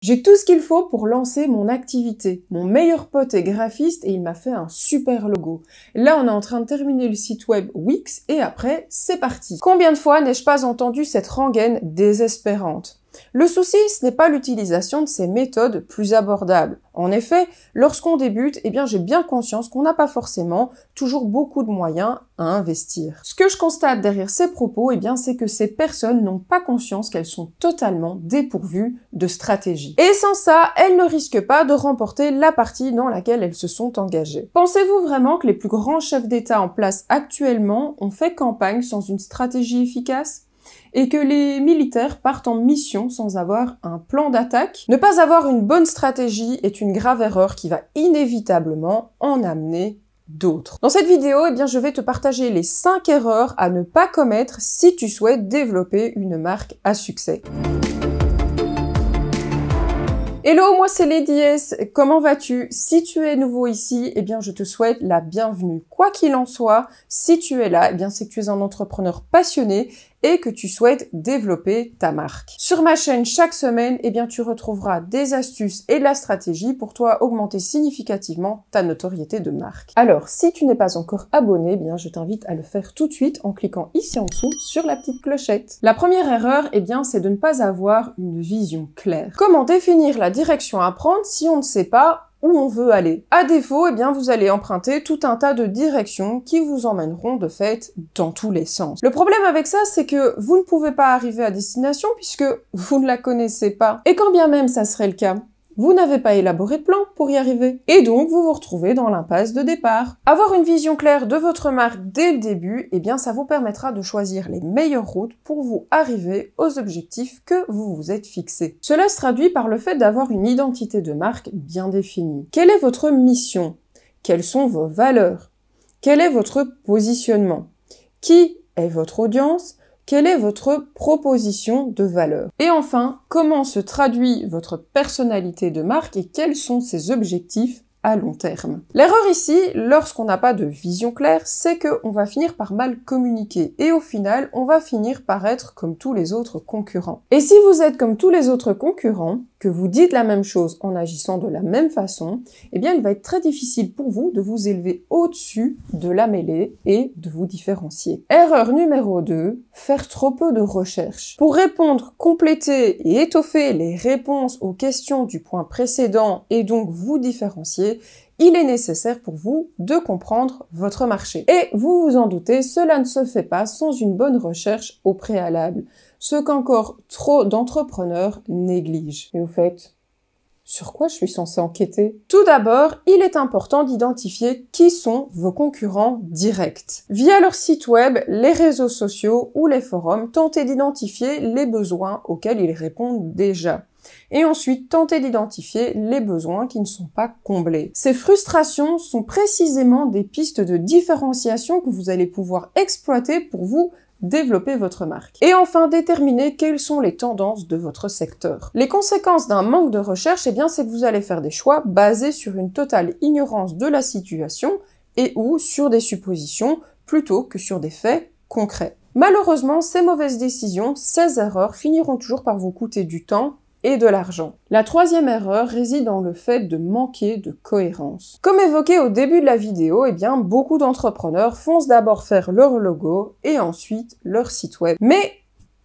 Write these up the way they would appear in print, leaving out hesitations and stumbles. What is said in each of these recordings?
J'ai tout ce qu'il faut pour lancer mon activité. Mon meilleur pote est graphiste et il m'a fait un super logo. Là, on est en train de terminer le site web Wix et après, c'est parti. Combien de fois n'ai-je pas entendu cette rengaine désespérante ? Le souci, ce n'est pas l'utilisation de ces méthodes plus abordables. En effet, lorsqu'on débute, j'ai bien conscience qu'on n'a pas forcément toujours beaucoup de moyens à investir. Ce que je constate derrière ces propos, c'est que ces personnes n'ont pas conscience qu'elles sont totalement dépourvues de stratégie. Et sans ça, elles ne risquent pas de remporter la partie dans laquelle elles se sont engagées. Pensez-vous vraiment que les plus grands chefs d'État en place actuellement ont fait campagne sans une stratégie efficace ? Et que les militaires partent en mission sans avoir un plan d'attaque? Ne pas avoir une bonne stratégie est une grave erreur qui va inévitablement en amener d'autres. Dans cette vidéo, je vais te partager les 5 erreurs à ne pas commettre si tu souhaites développer une marque à succès. Hello, moi c'est Lady S, comment vas-tu? Si tu es nouveau ici, je te souhaite la bienvenue. Quoi qu'il en soit, si tu es là, c'est que tu es un entrepreneur passionné et que tu souhaites développer ta marque. Sur ma chaîne, chaque semaine, tu retrouveras des astuces et de la stratégie pour toi augmenter significativement ta notoriété de marque. Alors, si tu n'es pas encore abonné, je t'invite à le faire tout de suite en cliquant ici en dessous sur la petite clochette. La première erreur, c'est de ne pas avoir une vision claire. Comment définir la direction à prendre si on ne sait pas où on veut aller? À défaut, vous allez emprunter tout un tas de directions qui vous emmèneront de fait dans tous les sens. Le problème avec ça, c'est que vous ne pouvez pas arriver à destination puisque vous ne la connaissez pas. Et quand bien même ça serait le cas, vous n'avez pas élaboré de plan pour y arriver. Et donc, vous vous retrouvez dans l'impasse de départ. Avoir une vision claire de votre marque dès le début, ça vous permettra de choisir les meilleures routes pour vous arriver aux objectifs que vous vous êtes fixés. Cela se traduit par le fait d'avoir une identité de marque bien définie. Quelle est votre mission? Quelles sont vos valeurs? Quel est votre positionnement? Qui est votre audience? Quelle est votre proposition de valeur? Et enfin, comment se traduit votre personnalité de marque et quels sont ses objectifs à long terme? L'erreur ici, lorsqu'on n'a pas de vision claire, c'est qu'on va finir par mal communiquer et au final, on va finir par être comme tous les autres concurrents. Et si vous êtes comme tous les autres concurrents, que vous dites la même chose en agissant de la même façon, il va être très difficile pour vous de vous élever au-dessus de la mêlée et de vous différencier. Erreur numéro 2, faire trop peu de recherches. Pour répondre, compléter et étoffer les réponses aux questions du point précédent et donc vous différencier, il est nécessaire pour vous de comprendre votre marché. Et vous vous en doutez, cela ne se fait pas sans une bonne recherche au préalable, ce qu'encore trop d'entrepreneurs négligent. Et au fait, sur quoi je suis censée enquêter? Tout d'abord, il est important d'identifier qui sont vos concurrents directs. Via leur site web, les réseaux sociaux ou les forums, tentez d'identifier les besoins auxquels ils répondent déjà. Et ensuite, tentez d'identifier les besoins qui ne sont pas comblés. Ces frustrations sont précisément des pistes de différenciation que vous allez pouvoir exploiter pour vous développer votre marque. Et enfin, déterminer quelles sont les tendances de votre secteur. Les conséquences d'un manque de recherche, c'est que vous allez faire des choix basés sur une totale ignorance de la situation et ou sur des suppositions plutôt que sur des faits concrets. Malheureusement, ces mauvaises décisions, ces erreurs finiront toujours par vous coûter du temps et de l'argent. La troisième erreur réside dans le fait de manquer de cohérence. Comme évoqué au début de la vidéo, beaucoup d'entrepreneurs foncent d'abord faire leur logo et ensuite leur site web. Mais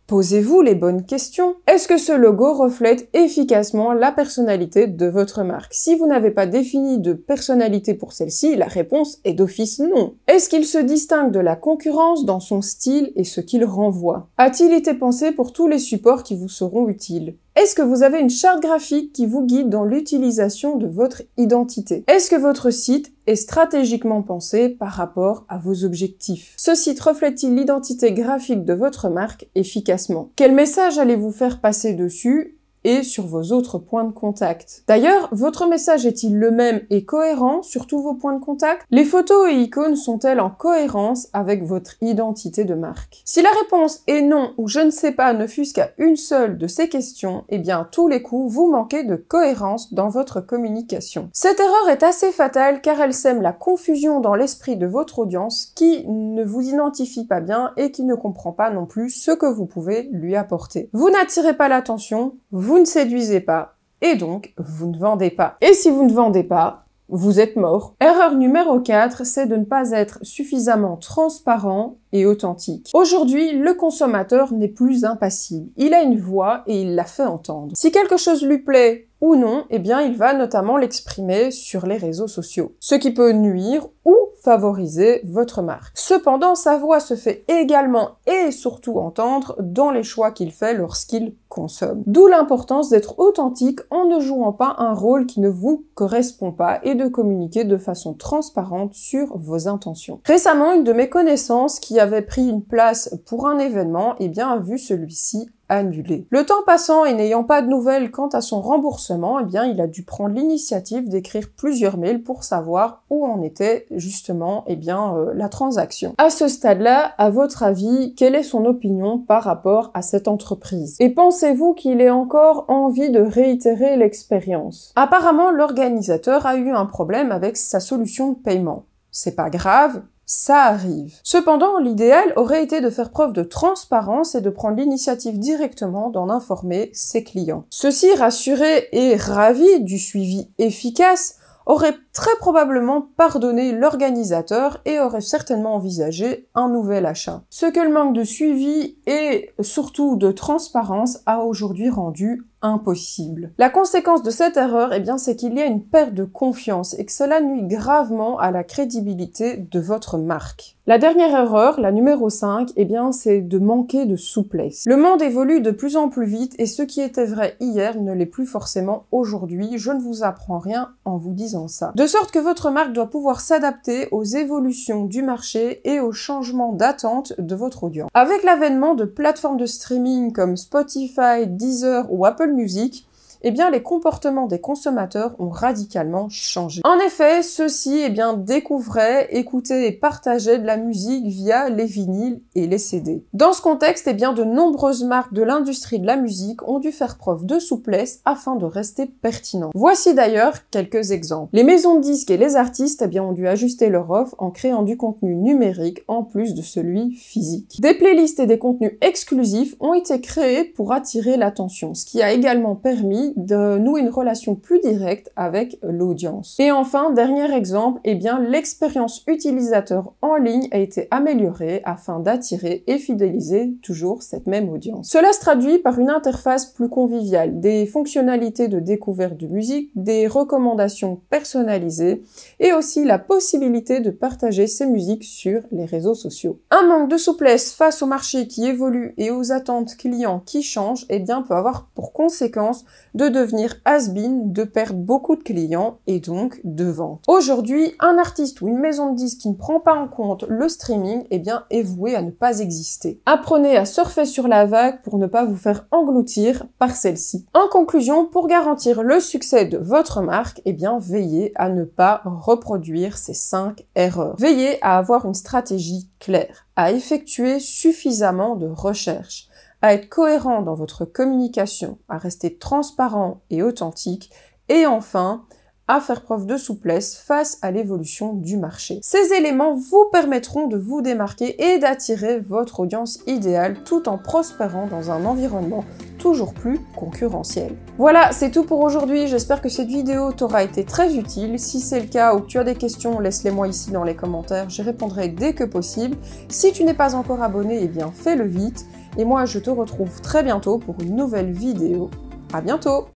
posez-vous les bonnes questions. Est-ce que ce logo reflète efficacement la personnalité de votre marque? Si vous n'avez pas défini de personnalité pour celle-ci, la réponse est d'office non. Est-ce qu'il se distingue de la concurrence dans son style et ce qu'il renvoie? A-t-il été pensé pour tous les supports qui vous seront utiles? Est-ce que vous avez une charte graphique qui vous guide dans l'utilisation de votre identité? Est-ce que votre site est stratégiquement pensé par rapport à vos objectifs? Ce site reflète-t-il l'identité graphique de votre marque efficacement? Quel message allez-vous faire passer dessus et sur vos autres points de contact? D'ailleurs, votre message est-il le même et cohérent sur tous vos points de contact? Les photos et icônes sont-elles en cohérence avec votre identité de marque? Si la réponse est non ou je ne sais pas ne fût-ce qu'à une seule de ces questions, à tous les coups, vous manquez de cohérence dans votre communication. Cette erreur est assez fatale car elle sème la confusion dans l'esprit de votre audience qui ne vous identifie pas bien et qui ne comprend pas non plus ce que vous pouvez lui apporter. Vous n'attirez pas l'attention, vous ne séduisez pas, et donc vous ne vendez pas. Et si vous ne vendez pas, vous êtes mort. Erreur numéro 4, c'est de ne pas être suffisamment transparent et authentique. Aujourd'hui, le consommateur n'est plus impassible. Il a une voix et il la fait entendre. Si quelque chose lui plaît ou non, eh bien, il va notamment l'exprimer sur les réseaux sociaux, ce qui peut nuire ou favoriser votre marque. Cependant, sa voix se fait également et surtout entendre dans les choix qu'il fait lorsqu'il consomme. D'où l'importance d'être authentique en ne jouant pas un rôle qui ne vous correspond pas et de communiquer de façon transparente sur vos intentions. Récemment, une de mes connaissances qui avait pris une place pour un événement, eh bien, a vu celui-ci annulé. Le temps passant et n'ayant pas de nouvelles quant à son remboursement, eh bien, il a dû prendre l'initiative d'écrire plusieurs mails pour savoir où en était justement, eh bien, la transaction. À ce stade-là, à votre avis, quelle est son opinion par rapport à cette entreprise? Et pensez-vous qu'il ait encore envie de réitérer l'expérience? Apparemment, l'organisateur a eu un problème avec sa solution de paiement. C'est pas grave, ça arrive. Cependant, l'idéal aurait été de faire preuve de transparence et de prendre l'initiative directement d'en informer ses clients. Ceux-ci, rassurés et ravis du suivi efficace, auraient très probablement pardonné l'organisateur et auraient certainement envisagé un nouvel achat. Ce que le manque de suivi et surtout de transparence a aujourd'hui rendu impossible. La conséquence de cette erreur, eh bien, c'est qu'il y a une perte de confiance et que cela nuit gravement à la crédibilité de votre marque. La dernière erreur, la numéro 5, eh bien, c'est de manquer de souplesse. Le monde évolue de plus en plus vite et ce qui était vrai hier ne l'est plus forcément aujourd'hui. Je ne vous apprends rien en vous disant ça. De sorte que votre marque doit pouvoir s'adapter aux évolutions du marché et aux changements d'attente de votre audience. Avec l'avènement de plateformes de streaming comme Spotify, Deezer ou Apple Music, eh bien, les comportements des consommateurs ont radicalement changé. En effet, ceux-ci, eh bien, découvraient, écoutaient et partageaient de la musique via les vinyles et les CD. Dans ce contexte, eh bien, de nombreuses marques de l'industrie de la musique ont dû faire preuve de souplesse afin de rester pertinents. Voici d'ailleurs quelques exemples. Les maisons de disques et les artistes, eh bien, ont dû ajuster leur offre en créant du contenu numérique en plus de celui physique. Des playlists et des contenus exclusifs ont été créés pour attirer l'attention, ce qui a également permis de nouer une relation plus directe avec l'audience. Et enfin, dernier exemple, eh bien, l'expérience utilisateur en ligne a été améliorée afin d'attirer et fidéliser toujours cette même audience. Cela se traduit par une interface plus conviviale, des fonctionnalités de découverte de musique, des recommandations personnalisées et aussi la possibilité de partager ces musiques sur les réseaux sociaux. Un manque de souplesse face au marché qui évolue et aux attentes clients qui changent, eh bien, peut avoir pour conséquence de devenir has-been, de perdre beaucoup de clients et donc de ventes. Aujourd'hui, un artiste ou une maison de disques qui ne prend pas en compte le streaming, eh bien, est voué à ne pas exister. Apprenez à surfer sur la vague pour ne pas vous faire engloutir par celle-ci. En conclusion, pour garantir le succès de votre marque, eh bien, veillez à ne pas reproduire ces 5 erreurs. Veillez à avoir une stratégie claire, à effectuer suffisamment de recherches, à être cohérent dans votre communication, à rester transparent et authentique, et enfin, à faire preuve de souplesse face à l'évolution du marché. Ces éléments vous permettront de vous démarquer et d'attirer votre audience idéale tout en prospérant dans un environnement toujours plus concurrentiel. Voilà, c'est tout pour aujourd'hui. J'espère que cette vidéo t'aura été très utile. Si c'est le cas ou que tu as des questions, laisse-les moi ici dans les commentaires. J'y répondrai dès que possible. Si tu n'es pas encore abonné, eh bien fais-le vite. Et moi, je te retrouve très bientôt pour une nouvelle vidéo. À bientôt!